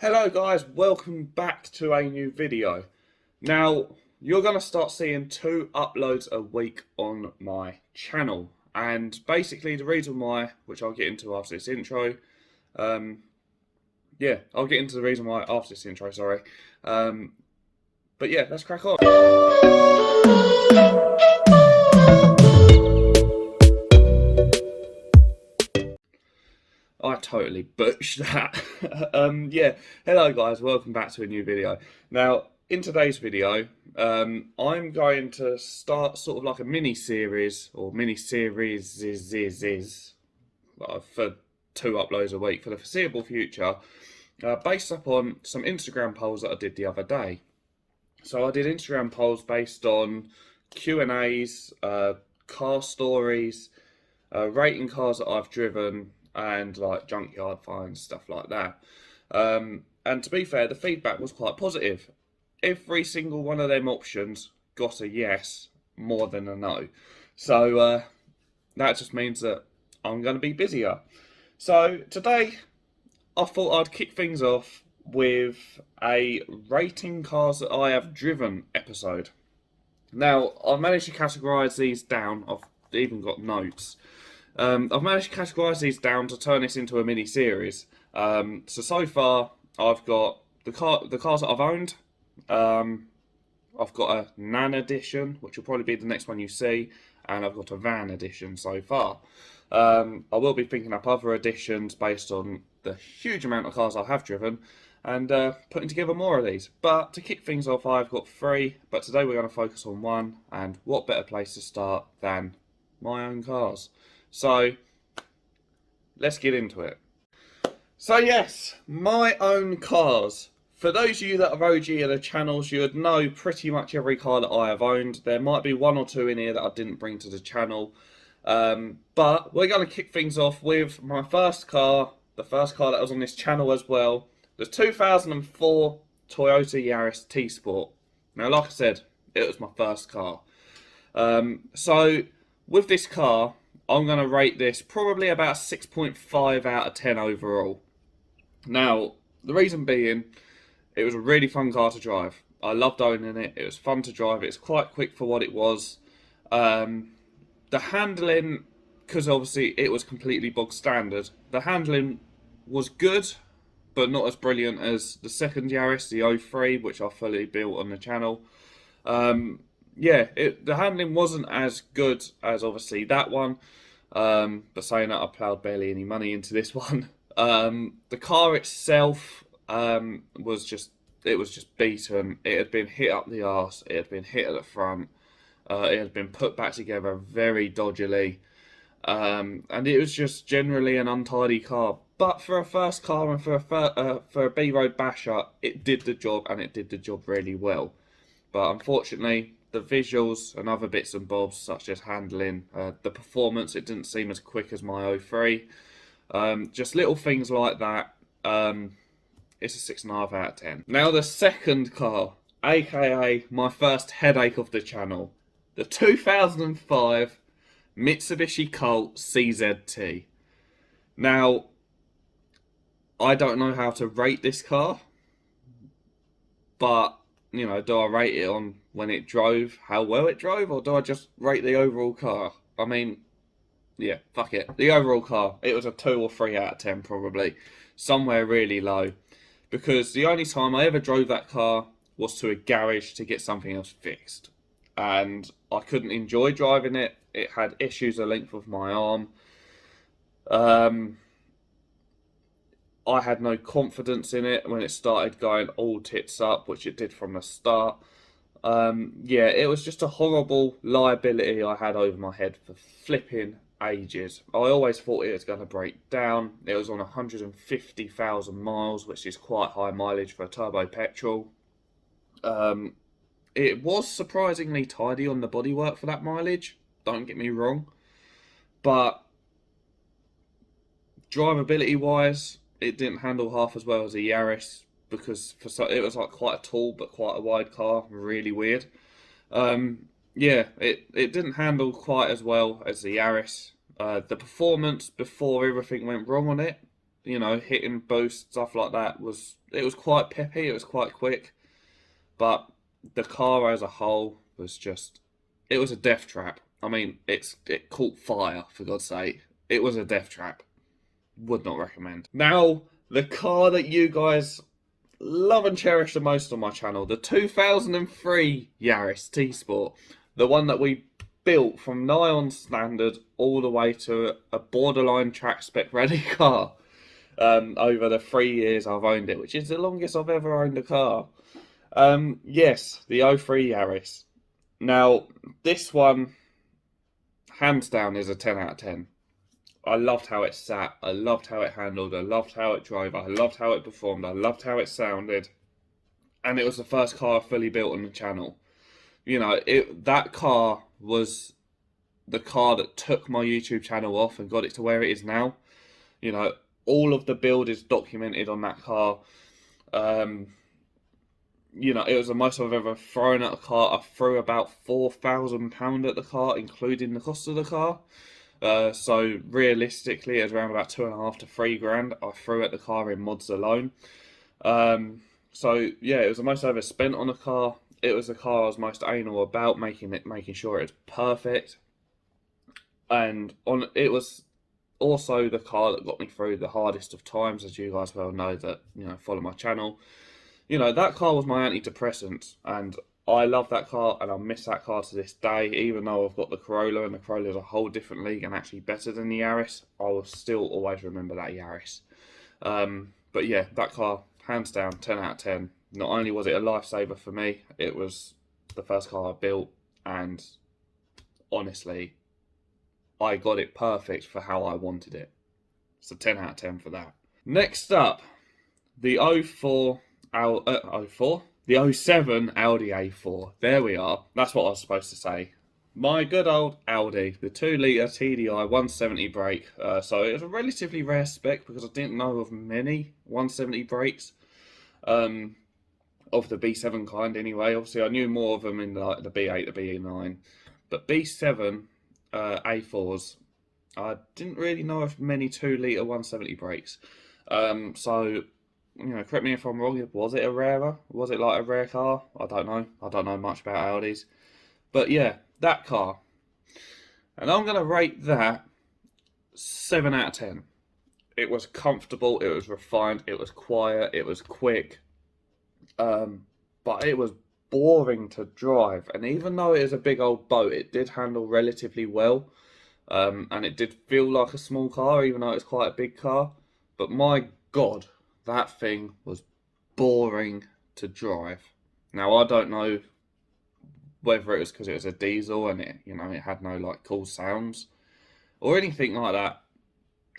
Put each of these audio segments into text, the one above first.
Hello guys, welcome back to a new video. Now, you're going to start seeing 2 uploads a week on my channel. And basically the reason why, which I'll get into after this intro, I'll get into the reason why after this intro, sorry. But yeah, let's crack on. I totally butched that. Hello guys, welcome back to a new video. Now, in today's video, I'm going to start sort of like a mini-series, or mini-series for 2 uploads a week for the foreseeable future, based upon some Instagram polls that I did the other day. So I did Instagram polls based on Q&As, car stories, rating cars that I've driven, and like junkyard finds, stuff like that. And to be fair, the feedback was quite positive. Every single one of them options got a yes more than a no. So that just means that I'm going to be busier. So today I thought I'd kick things off with a rating cars that I have driven episode. Now, I've managed to categorise these down. I've even got notes. I've managed to categorise these down to turn this into a mini-series. So far, I've got the cars that I've owned. I've got a Nan edition, which will probably be the next one you see, and I've got a Van edition so far. I will be picking up other editions based on the huge amount of cars I have driven, and putting together more of these. But to kick things off, I've got 3, but today we're going to focus on 1, and what better place to start than my own cars. So, let's get into it. So yes, my own cars. For those of you that are OG of the channels, you would know pretty much every car that I have owned. There might be 1 or 2 in here that I didn't bring to the channel. But we're going to kick things off with my first car, the first car that was on this channel as well, the 2004 Toyota Yaris T-Sport. Now, like I said, it was my first car. So, with this car, I'm going to rate this probably about 6.5 out of 10 overall. Now, the reason being, it was a really fun car to drive. I loved owning it. It was fun to drive. It's quite quick for what it was. The handling, because obviously it was completely bog standard, the handling was good, but not as brilliant as the second Yaris, the 03, which I fully built on the channel. The handling wasn't as good as obviously that one, but saying that, I ploughed barely any money into this one. The car itself was just beaten. It had been hit up the arse, it had been hit at the front, it had been put back together very dodgily, and it was just generally an untidy car. But for a first car and for a B-road basher, it did the job, and it did the job really well. But unfortunately, the visuals and other bits and bobs, such as handling, the performance, it didn't seem as quick as my 03. Just little things like that. It's a 6.5 out of 10. Now the second car, aka my first headache of the channel, the 2005 Mitsubishi Colt CZT. Now, I don't know how to rate this car, but you know, do I rate it on when it drove, how well it drove, or do I just rate the overall car? I mean, yeah, fuck it. The overall car, it was a 2 or 3 out of 10 probably. Somewhere really low. Because the only time I ever drove that car was to a garage to get something else fixed. And I couldn't enjoy driving it. It had issues the length of my arm. I had no confidence in it when it started going all tits up, which it did from the start. It was just a horrible liability I had over my head for flipping ages. I always thought it was going to break down. It was on 150,000 miles, which is quite high mileage for a turbo petrol. It was surprisingly tidy on the bodywork for that mileage, don't get me wrong. But drivability wise, it didn't handle half as well as a Yaris, because it was like quite a tall but quite a wide car, really weird. It didn't handle quite as well as the Yaris. The performance before everything went wrong on it you know, hitting boost, stuff like that, it was quite peppy, it was quite quick. But the car as a whole was just, it was a death trap. I mean, it caught fire, for God's sake. It was a death trap. Would not recommend. Now, the car that you guys love and cherish the most on my channel, the 2003 Yaris T-Sport. The one that we built from nigh on standard all the way to a borderline track spec ready car over the 3 years I've owned it, which is the longest I've ever owned a car. Yes, the '03 Yaris. Now, this one, hands down, is a 10 out of 10. I loved how it sat, I loved how it handled, I loved how it drove, I loved how it performed, I loved how it sounded. And it was the first car I fully built on the channel. You know, that car was the car that took my YouTube channel off and got it to where it is now. You know, all of the build is documented on that car. You know, it was the most I've ever thrown at a car. I threw about £4,000 at the car, including the cost of the car. So realistically, it was around about 2.5 to 3 grand I threw at the car in mods alone. So yeah, it was the most I ever spent on a car. It was the car I was most anal about, making sure it was perfect. And it was also the car that got me through the hardest of times, as you guys well know that, you know, follow my channel. You know, that car was my antidepressant, and I love that car, and I miss that car to this day. Even though I've got the Corolla, and the Corolla is a whole different league and actually better than the Yaris, I will still always remember that Yaris. But yeah, that car, hands down, 10 out of 10. Not only was it a lifesaver for me, it was the first car I built, and honestly, I got it perfect for how I wanted it. So 10 out of 10 for that. Next up, the 07 Audi A4. There we are. That's what I was supposed to say. My good old Audi, the 2-litre TDI 170 brake. So it was a relatively rare spec because I didn't know of many 170 brakes. Of the B7 kind anyway. Obviously I knew more of them in like the B8, the B9. But B7 A4s, I didn't really know of many 2-litre 170 brakes. So, you know, correct me if I'm wrong, was it a rarer? Was it like a rare car? I don't know. I don't know much about Audis. But yeah, that car. And I'm going to rate that 7 out of 10. It was comfortable, it was refined, it was quiet, it was quick. But it was boring to drive. And even though it is a big old boat, it did handle relatively well. And it did feel like a small car, even though it's quite a big car. But my God, that thing was boring to drive. Now, I don't know whether it was because it was a diesel and it, you know, it had no like cool sounds or anything like that.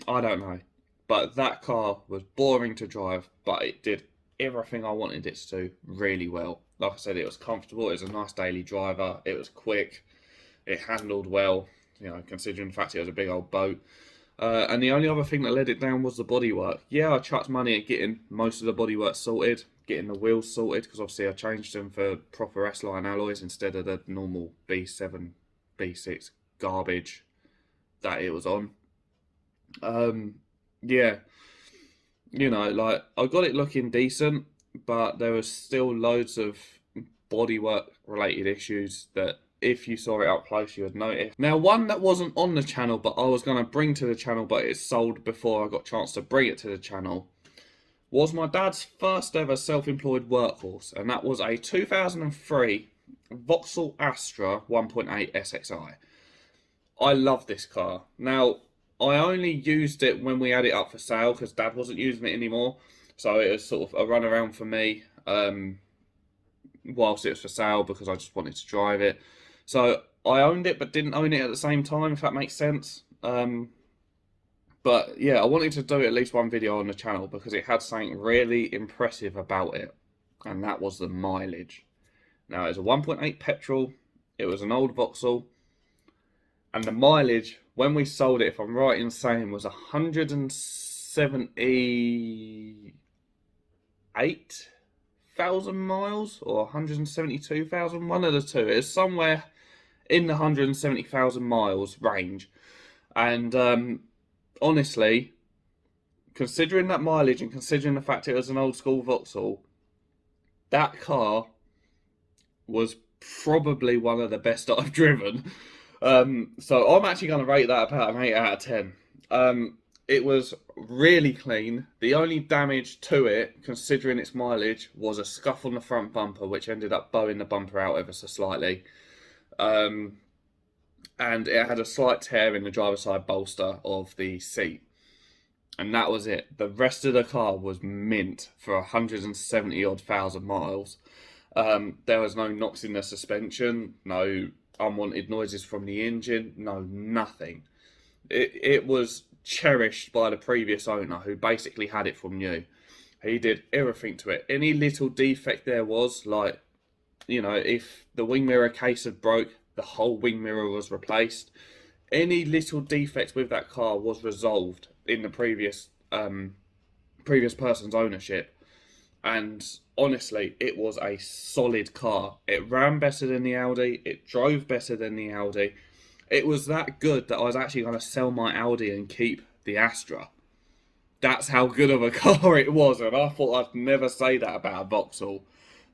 I don't know. But that car was boring to drive, but it did everything I wanted it to do really well. Like I said, it was comfortable, it was a nice daily driver, it was quick, it handled well, you know, considering the fact it was a big old boat. And the only other thing that let it down was the bodywork. Yeah, I chucked money at getting most of the bodywork sorted, getting the wheels sorted, because obviously I changed them for proper S-Line alloys instead of the normal B7, B6 garbage that it was on. Yeah, you know, like, I got it looking decent, but there was still loads of bodywork related issues that if you saw it up close, you would notice. Now, one that wasn't on the channel, but I was going to bring to the channel, but it sold before I got a chance to bring it to the channel, was my dad's first ever self-employed workhorse, and that was a 2003 Vauxhall Astra 1.8 SXI. I love this car. Now, I only used it when we had it up for sale because Dad wasn't using it anymore, so it was sort of a run around for me whilst it was for sale because I just wanted to drive it. So I owned it but didn't own it at the same time, if that makes sense. But yeah, I wanted to do at least one video on the channel because it had something really impressive about it, and that was the mileage. Now, it was a 1.8 petrol, it was an old Vauxhall, and the mileage, when we sold it, if I'm right in saying, was 178,000 miles or 172,000, one of the two. It's somewhere in the 170,000 miles range. And honestly, considering that mileage and considering the fact it was an old school Vauxhall, that car was probably one of the best that I've driven. So I'm actually going to rate that about an 8 out of 10. It was really clean. The only damage to it, considering its mileage, was a scuff on the front bumper, which ended up bowing the bumper out ever so slightly. And it had a slight tear in the driver's side bolster of the seat. And that was it. The rest of the car was mint for 170 odd thousand miles. There was no knocks in the suspension, no unwanted noises from the engine, no nothing. It was cherished by the previous owner, who basically had it from new. He did everything to it. Any little defect there was, like, you know, if the wing mirror case had broke, the whole wing mirror was replaced. Any little defect with that car was resolved in the previous person's ownership. And honestly, it was a solid car. It ran better than the Audi. It drove better than the Audi. It was that good that I was actually going to sell my Audi and keep the Astra. That's how good of a car it was. And I thought I'd never say that about a Vauxhall.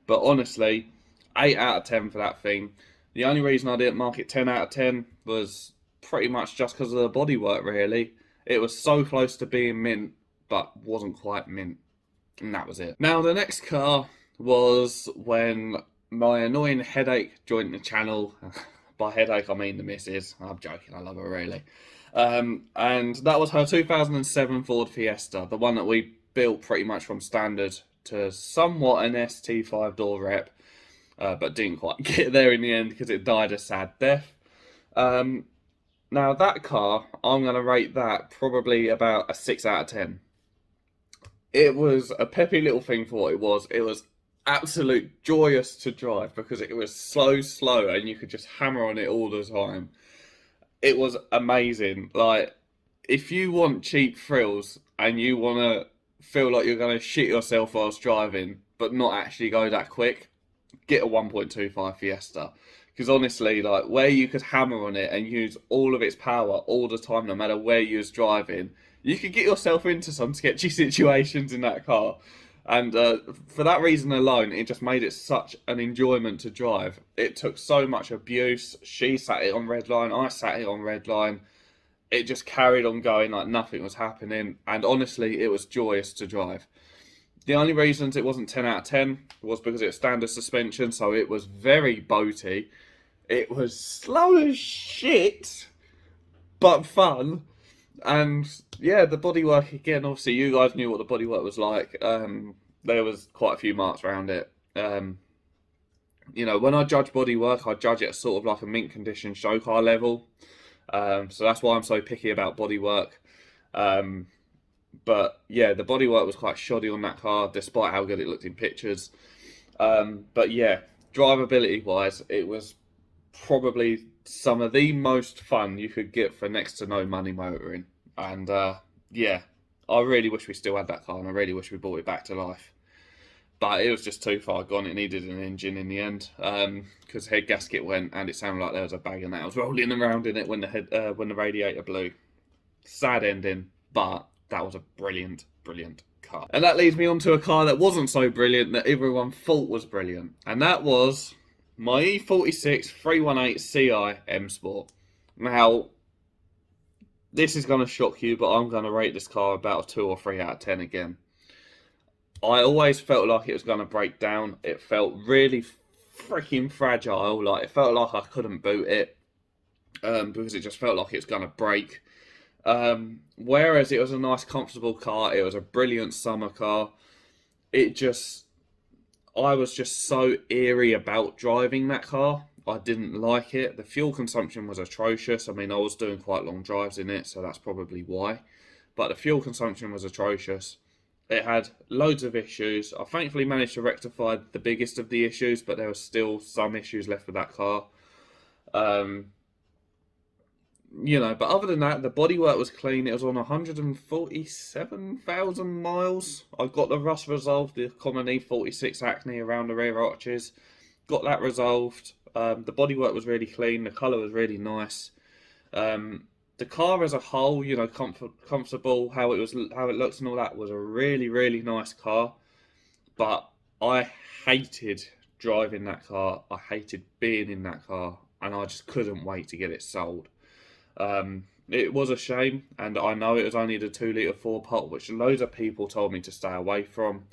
But honestly, 8 out of 10 for that thing. The only reason I didn't mark it 10 out of 10 was pretty much just because of the bodywork, really. It was so close to being mint, but wasn't quite mint. And that was it. Now, the next car was when my annoying headache joined the channel. By headache, I mean the missus. I'm joking, I love her really. And that was her 2007 Ford Fiesta, the one that we built pretty much from standard to somewhat an ST 5-door rep, but didn't quite get there in the end because it died a sad death. Now, that car, I'm going to rate that probably about a 6 out of 10. It was a peppy little thing for what it was. It was absolute joyous to drive because it was slow, and you could just hammer on it all the time. It was amazing. Like, if you want cheap thrills and you want to feel like you're going to shit yourself whilst driving, but not actually go that quick, get a 1.25 Fiesta. Because honestly, like, where you could hammer on it and use all of its power all the time, no matter where you was driving, you could get yourself into some sketchy situations in that car. And for that reason alone, it just made it such an enjoyment to drive. It took so much abuse. She sat it on red line, I sat it on red line. It just carried on going like nothing was happening. And honestly, it was joyous to drive. The only reasons it wasn't 10 out of 10 was because it was standard suspension, so it was very boaty. It was slow as shit, but fun. And yeah, the bodywork, again, obviously you guys knew what the bodywork was like. There was quite a few marks around it. You know, when I judge bodywork, I judge it at sort of like a mint condition show car level. So that's why I'm so picky about bodywork. But yeah, the bodywork was quite shoddy on that car, despite how good it looked in pictures. But yeah, drivability wise, it was probably some of the most fun you could get for next to no money motoring. And yeah, I really wish we still had that car, and I really wish we brought it back to life. But it was just too far gone. It needed an engine in the end, because head gasket went, and it sounded like there was a bag in that. I was rolling around in it when the radiator blew. Sad ending, but that was a brilliant car. And that leads me on to a car that wasn't so brilliant that everyone thought was brilliant, and that was my E46 318 Ci M Sport. Now, this is going to shock you, but I'm going to rate this car about a 2 or 3 out of 10 again. I always felt like it was going to break down. It felt really freaking fragile. Like, it felt like I couldn't boot it, because it just felt like it was going to break. Whereas it was a nice, comfortable car. It was a brilliant summer car. I was just so eerie about driving that car. I didn't like it. The fuel consumption was atrocious. I mean, I was doing quite long drives in it, so that's probably why. But the fuel consumption was atrocious. It had loads of issues. I thankfully managed to rectify the biggest of the issues, but there were still some issues left with that car. You know, but other than that, the bodywork was clean. It was on 147,000 miles. I got the rust resolved, the common E46 acne around the rear arches. Got that resolved. The bodywork was really clean. The colour was really nice. the car as a whole, you know, comfortable, how it looks and all that, was a really, really nice car. But I hated driving that car. I hated being in that car, and I just couldn't wait to get it sold. It was a shame, and I know it was only the 2 litre 4 pot, which loads of people told me to stay away from.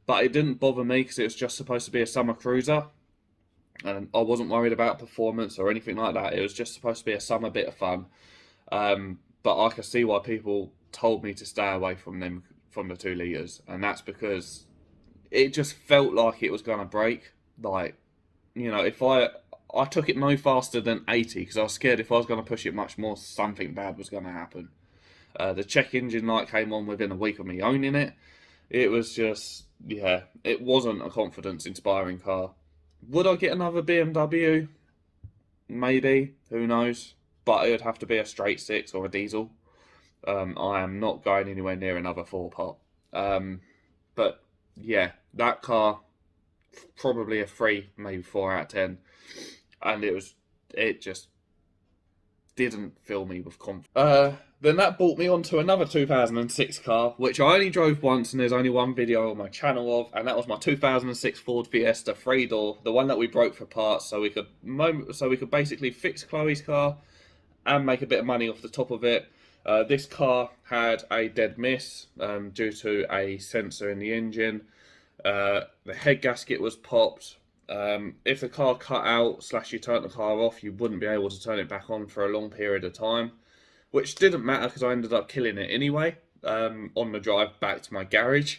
But it didn't bother me because it was just supposed to be a summer cruiser, and I wasn't worried about performance or anything like that. It was just supposed to be a summer bit of fun. But I can see why people told me to stay away from them, from the 2 litres, and that's because it just felt like it was gonna break. Like, you know, if I took it no faster than 80 because I was scared if I was gonna push it much more, something bad was gonna happen. The check engine light came on within a week of me owning it. It was just, yeah, it wasn't a confidence inspiring car. Would I get another BMW? Maybe, who knows? But it would have to be a straight six or a diesel. I am not going anywhere near another 4 pot. But yeah, that car, probably a 3, maybe 4 out of 10. And it just didn't fill me with confidence. Then that brought me on to another 2006 car, which I only drove once, and there's only one video on my channel of, and that was my 2006 Ford Fiesta 3-door, the one that we broke for parts, so we could basically fix Chloe's car and make a bit of money off the top of it. This car had a dead miss due to a sensor in the engine. The head gasket was popped. If the car cut out / you turned the car off, you wouldn't be able to turn it back on for a long period of time, which didn't matter because I ended up killing it anyway on the drive back to my garage.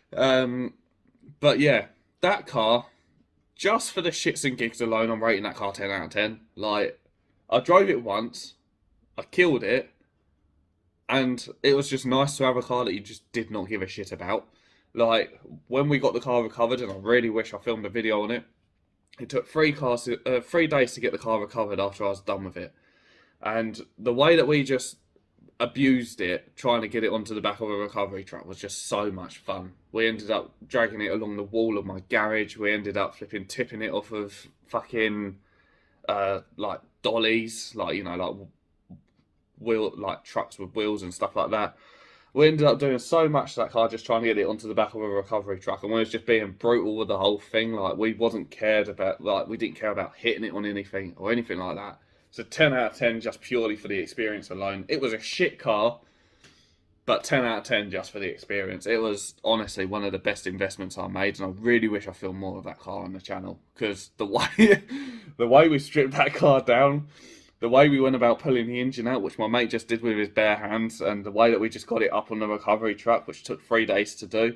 But yeah, that car, just for the shits and gigs alone, I'm rating that car 10 out of 10. Like, I drove it once, I killed it, and it was just nice to have a car that you just did not give a shit about. Like, when we got the car recovered, and I really wish I filmed a video on it, it took 3 days to get the car recovered after I was done with it. And the way that we just abused it, trying to get it onto the back of a recovery truck, was just so much fun. We ended up dragging it along the wall of my garage. We ended up tipping it off of fucking, like, dollies, like, you know, like trucks with wheels and stuff like that. We ended up doing so much to that car, just trying to get it onto the back of a recovery truck, and we was just being brutal with the whole thing. Like, we didn't care about hitting it on anything or anything like that. So 10 out of 10 just purely for the experience alone. It was a shit car, but 10 out of 10 just for the experience. It was honestly one of the best investments I made, and I really wish I filmed more of that car on the channel, because the way we stripped that car down, the way we went about pulling the engine out, which my mate just did with his bare hands, and the way that we just got it up on the recovery truck, which took 3 days to do,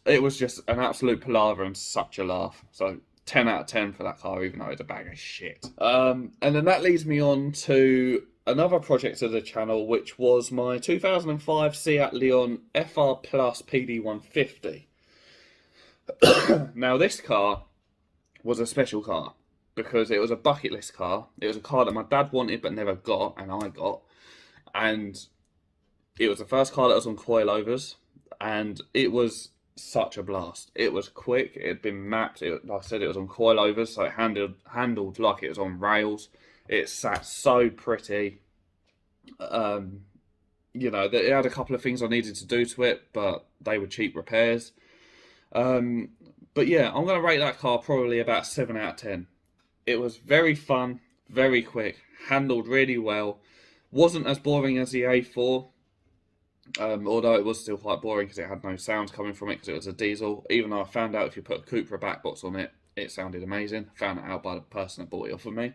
it was just an absolute palaver and such a laugh. So 10 out of 10 for that car, even though it's a bag of shit. And then that leads me on to another project of the channel, which was my 2005 Seat Leon FR Plus PD150. Now, this car was a special car, because it was a bucket list car. It was a car that my dad wanted but never got, and I got. And it was the first car that was on coilovers, and it was such a blast. It was quick, it had been mapped, like I said, it was on coilovers, so it handled like it was on rails. It sat so pretty. You know, it had a couple of things I needed to do to it, but they were cheap repairs. But yeah, I'm going to rate that car probably about 7 out of 10. It was very fun, very quick, handled really well. Wasn't as boring as the A4, although it was still quite boring because it had no sounds coming from it because it was a diesel. Even though I found out if you put a Cupra back box on it, it sounded amazing. Found it out by the person that bought it off of me.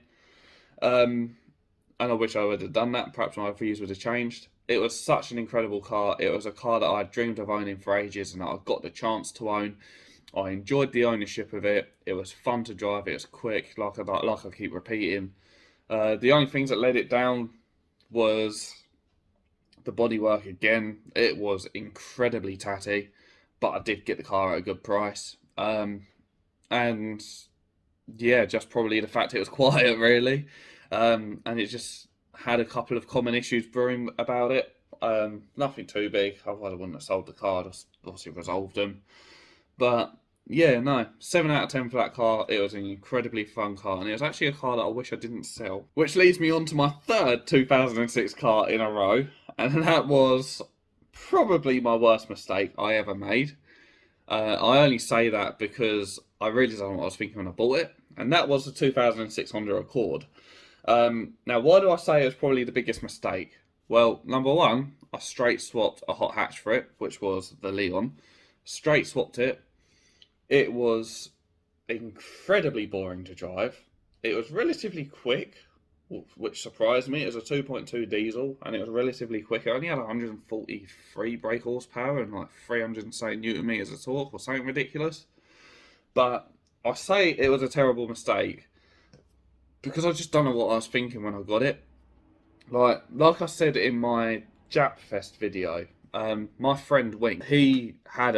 And I wish I would have done that. Perhaps my views would have changed. It was such an incredible car. It was a car that I dreamed of owning for ages and that I got the chance to own. I enjoyed the ownership of it. It was fun to drive. It was quick, like I keep repeating. The only things that let it down was the bodywork again. It was incredibly tatty, but I did get the car at a good price. And yeah, just probably the fact it was quiet, really. And it just had a couple of common issues brewing about it. Nothing too big, otherwise I wouldn't have sold the car. Just obviously resolved them. But Yeah, no, 7 out of 10 for that car. It was an incredibly fun car, and it was actually a car that I wish I didn't sell. Which leads me on to my third 2006 car in a row, and that was probably my worst mistake I ever made. I only say that because I really don't know what I was thinking when I bought it, and that was the 2006 Honda Accord. Now, why do I say it was probably the biggest mistake? Well, number one, I straight swapped a hot hatch for it, which was the Leon. Straight swapped it. It was incredibly boring to drive. It was relatively quick, which surprised me. It was a 2.2 diesel, and it was relatively quick. It only had 143 brake horsepower and like 300 newton meters of torque, or something ridiculous. But I say it was a terrible mistake because I just don't know what I was thinking when I got it. Like I said in my Jap Fest video, my friend Wink, he had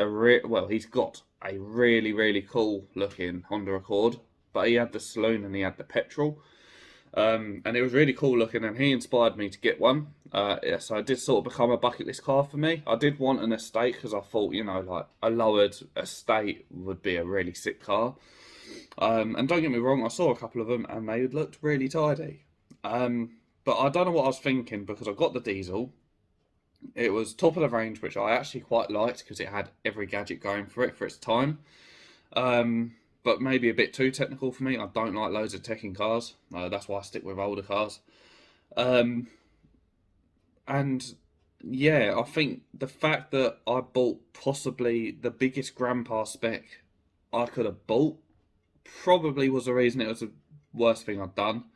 he's got a really cool looking Honda Accord, but he had the saloon and he had the petrol, and it was really cool looking, and he inspired me to get one. Yeah, so it did sort of become a bucket list car for me. I did want an estate because I thought, like a lowered estate would be a really sick car. And don't get me wrong, I saw a couple of them and they looked really tidy. But I don't know what I was thinking because I got the diesel. It was top of the range, which I actually quite liked because it had every gadget going for it for its time. But maybe a bit too technical for me. I don't like loads of tech in cars. That's why I stick with older cars. And yeah, I think the fact that I bought possibly the biggest grandpa spec I could have bought probably was the reason it was the worst thing I'd done.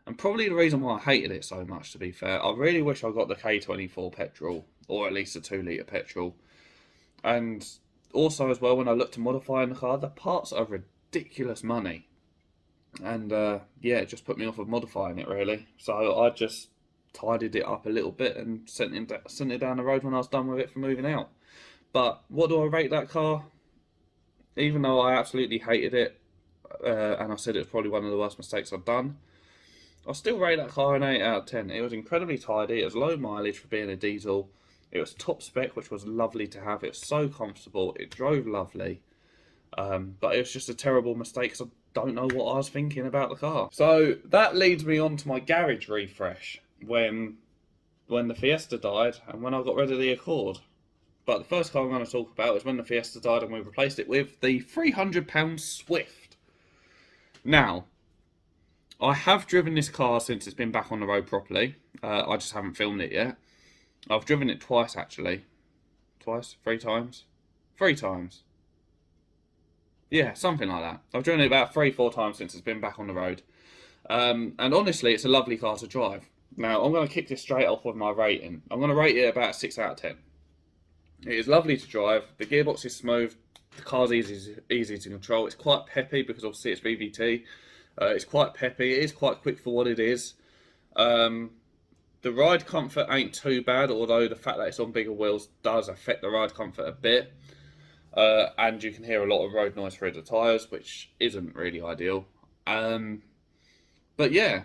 And probably the reason why I hated it so much, to be fair. I really wish I got the K24 petrol, or at least a 2 litre petrol. And also as well, when I looked to modifying the car, the parts are ridiculous money. And yeah, it just put me off of modifying it really. So I just tidied it up a little bit and sent it down the road when I was done with it for moving out. But what do I rate that car? Even though I absolutely hated it, and I said it was probably one of the worst mistakes I've done, I still rate that car an 8 out of 10. It was incredibly tidy, it was low mileage for being a diesel, it was top spec, which was lovely to have, it was so comfortable, it drove lovely, but it was just a terrible mistake because I don't know what I was thinking about the car. So that leads me on to my garage refresh, when the Fiesta died and when I got rid of the Accord. But the first car I'm going to talk about is when the Fiesta died and we replaced it with the £300 Swift. Now, I have driven this car since it's been back on the road properly. I just haven't filmed it yet. I've driven it twice, actually. Twice? 3 times? 3 times. Yeah, something like that. I've driven it about 3-4 times since it's been back on the road. And honestly, it's a lovely car to drive. Now, I'm going to kick this straight off with my rating. I'm going to rate it about a 6 out of 10. It is lovely to drive. The gearbox is smooth. The car's easy to control. It's quite peppy because obviously it's VVT. It's quite peppy. It is quite quick for what it is. The ride comfort ain't too bad, although the fact that it's on bigger wheels does affect the ride comfort a bit. And you can hear a lot of road noise through the tyres, which isn't really ideal. But yeah,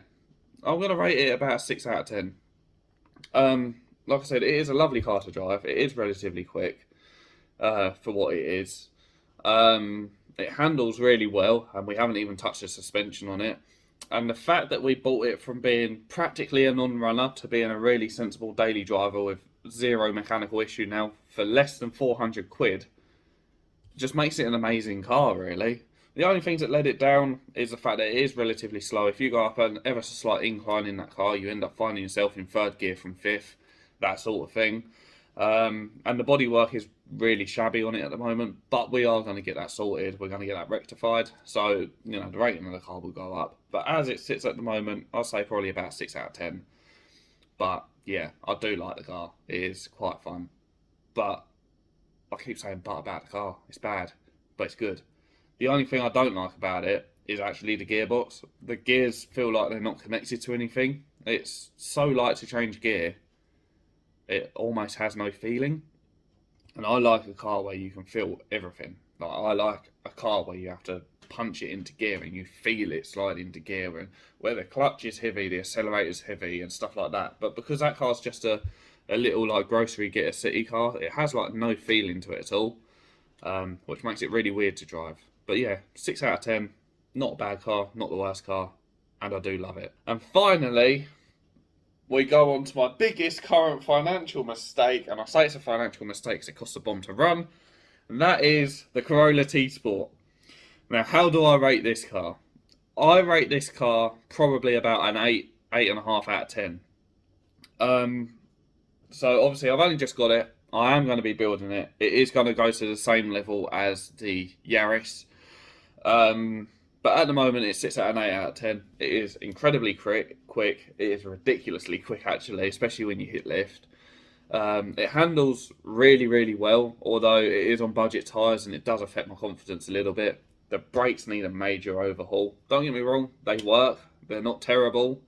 I'm going to rate it about a 6 out of 10. Like I said, it is a lovely car to drive. It is relatively quick for what it is. It handles really well, and we haven't even touched the suspension on it. And the fact that we bought it from being practically a non-runner to being a really sensible daily driver with zero mechanical issue now for less than 400 quid just makes it an amazing car, really. The only things that let it down is the fact that it is relatively slow. If you go up an ever so slight incline in that car, you end up finding yourself in 3rd gear from 5th, that sort of thing. And the bodywork is really shabby on it at the moment, but we are going to get that sorted. We're going to get that rectified. So, the rating of the car will go up. But as it sits at the moment, I'll say probably about 6 out of 10. But yeah, I do like the car. It is quite fun. But I keep saying but about the car. It's bad, but it's good. The only thing I don't like about it is actually the gearbox. The gears feel like they're not connected to anything. It's so light to change gear. It almost has no feeling. And I like a car where you can feel everything. Like, I like a car where you have to punch it into gear and you feel it slide into gear, and where the clutch is heavy, the accelerator's heavy and stuff like that. But because that car's just a little like grocery get a city car, it has like no feeling to it at all. which makes it really weird to drive. But yeah, 6 out of 10, not a bad car, not the worst car, and I do love it. And finally, we go on to my biggest current financial mistake, and I say it's a financial mistake because it costs a bomb to run, and that is the Corolla T-Sport. Now, how do I rate this car? I rate this car probably about an 8.5 out of 10. So obviously I've only just got it. I am going to be building it. It is going to go to the same level as the Yaris. But at the moment it sits at an 8 out of 10. It is incredibly quick. It is ridiculously quick actually, especially when you hit lift. It handles really, really well, although it is on budget tyres and it does affect my confidence a little bit. The brakes need a major overhaul. Don't get me wrong, they work. They're not terrible,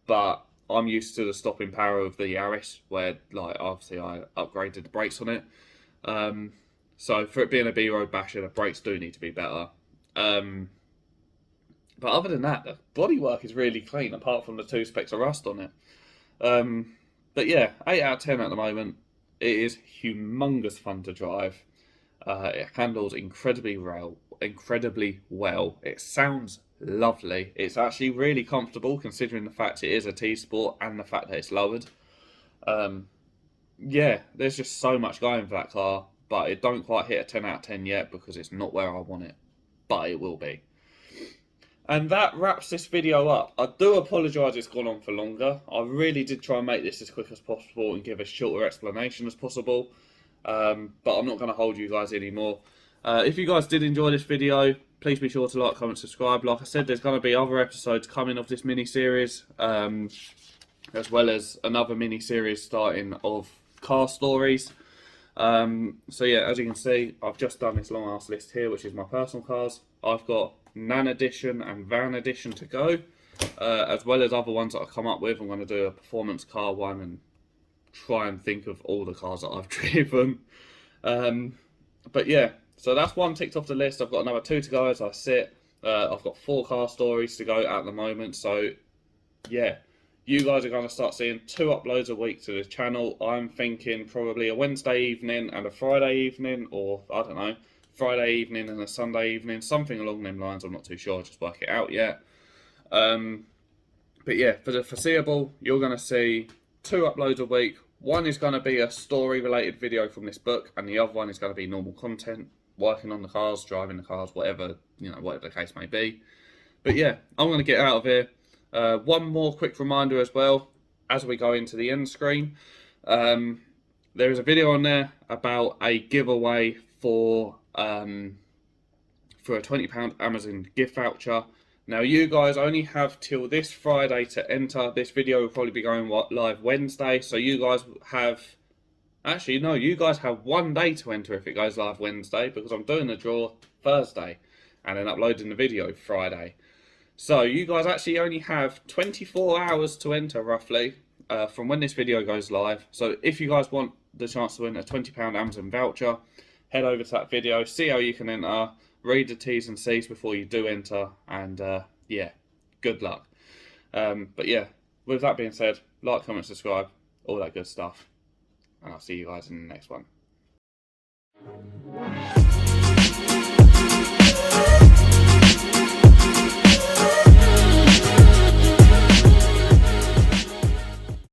but I'm used to the stopping power of the Yaris, where like obviously I upgraded the brakes on it. So for it being a B-road basher, the brakes do need to be better. But other than that, the bodywork is really clean, apart from the 2 specks of rust on it. But yeah, 8 out of 10 at the moment. It is humongous fun to drive. It handles incredibly well. It sounds lovely. It's actually really comfortable considering the fact it is a T-Sport and the fact that it's lowered. Yeah, there's just so much going for that car, but it don't quite hit a 10 out of 10 yet because it's not where I want it, but it will be. And that wraps this video up. I do apologise it's gone on for longer. I really did try and make this as quick as possible and give as shorter explanation as possible. But I'm not going to hold you guys anymore. If you guys did enjoy this video, please be sure to like, comment, subscribe. Like I said, there's going to be other episodes coming of this mini-series, as well as another mini-series starting of car stories. So yeah, as you can see, I've just done this long ass list here, which is my personal cars. I've got Nan Edition and Van Edition to go, as well as other ones that I've come up with. I'm going to do a performance car one and try and think of all the cars that I've driven. But yeah, so that's one ticked off the list. I've got another 2 to go as I sit. I've got 4 car stories to go at the moment. So yeah, you guys are going to start seeing 2 uploads a week to the channel. I'm thinking probably a Wednesday evening and a Friday evening, or I don't know, Friday evening and a Sunday evening, something along them lines. I'm not too sure, just work it out yet. But yeah, for the foreseeable, you're going to see 2 uploads a week. One is going to be a story related video from this book, and the other one is going to be normal content, working on the cars, driving the cars, whatever, you know, whatever the case may be. But yeah, I'm going to get out of here. One more quick reminder as well, as we go into the end screen. There is a video on there about a giveaway for a £20 Amazon gift voucher. Now you guys only have till this Friday to enter. This video will probably be going live Wednesday, so you guys have, actually no, you guys have 1 day to enter if it goes live Wednesday, because I'm doing the draw Thursday and then uploading the video Friday. So you guys actually only have 24 hours to enter roughly from when this video goes live. So if you guys want the chance to win a £20 Amazon voucher, head over to that video, see how you can enter, read the T's and C's before you do enter, and yeah, good luck. But yeah, with that being said, like, comment, subscribe, all that good stuff, and I'll see you guys in the next one.